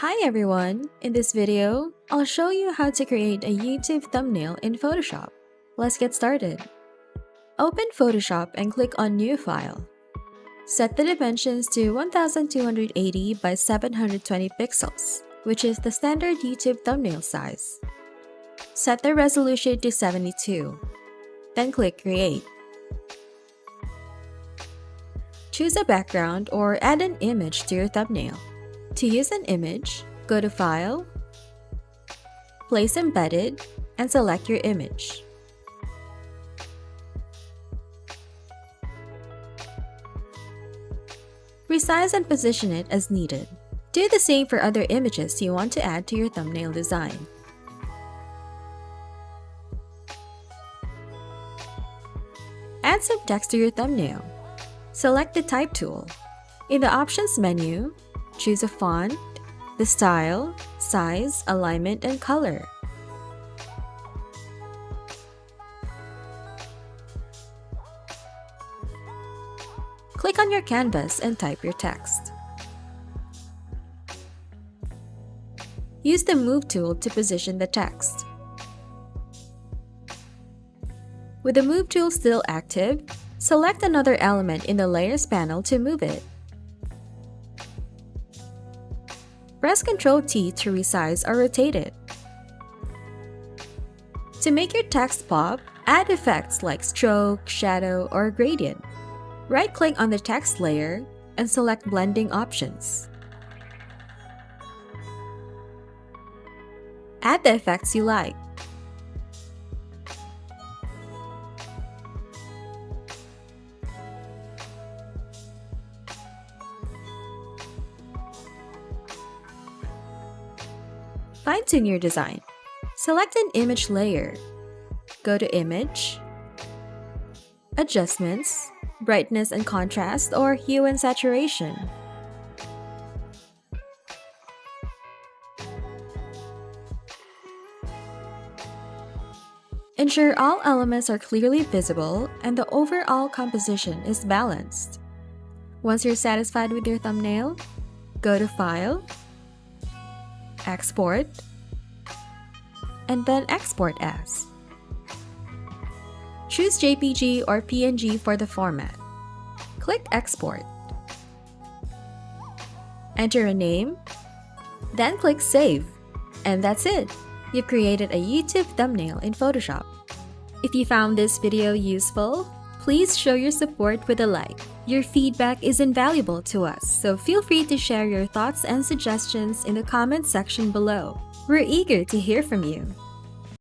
Hi everyone! In this video, I'll show you how to create a YouTube thumbnail in Photoshop. Let's get started. Open Photoshop and click on New File. Set the dimensions to 1280 by 720 pixels, which is the standard YouTube thumbnail size. Set the resolution to 72. Then click Create. Choose a background or add an image to your thumbnail. To use an image, go to File, Place Embedded, and select your image. Resize and position it as needed. Do the same for other images you want to add to your thumbnail design. Add some text to your thumbnail. Select the Type tool. In the Options menu, choose a font, the style, size, alignment, and color. Click on your canvas and type your text. Use the Move tool to position the text. With the Move tool still active, select another element in the Layers panel to move it. Press Ctrl-T to resize or rotate it. To make your text pop, add effects like stroke, shadow, or gradient. Right-click on the text layer and select Blending options. Add the effects you like. Fine-tune your design. Select an image layer. Go to Image, Adjustments, Brightness and Contrast, or Hue and Saturation. Ensure all elements are clearly visible and the overall composition is balanced. Once you're satisfied with your thumbnail, go to File, Export, and then Export As. Choose JPG or PNG for the format. Click Export. Enter a name, then click Save. And that's it! You've created a YouTube thumbnail in Photoshop. If you found this video useful, please show your support with a like. Your feedback is invaluable to us, so feel free to share your thoughts and suggestions in the comment section below. We're eager to hear from you.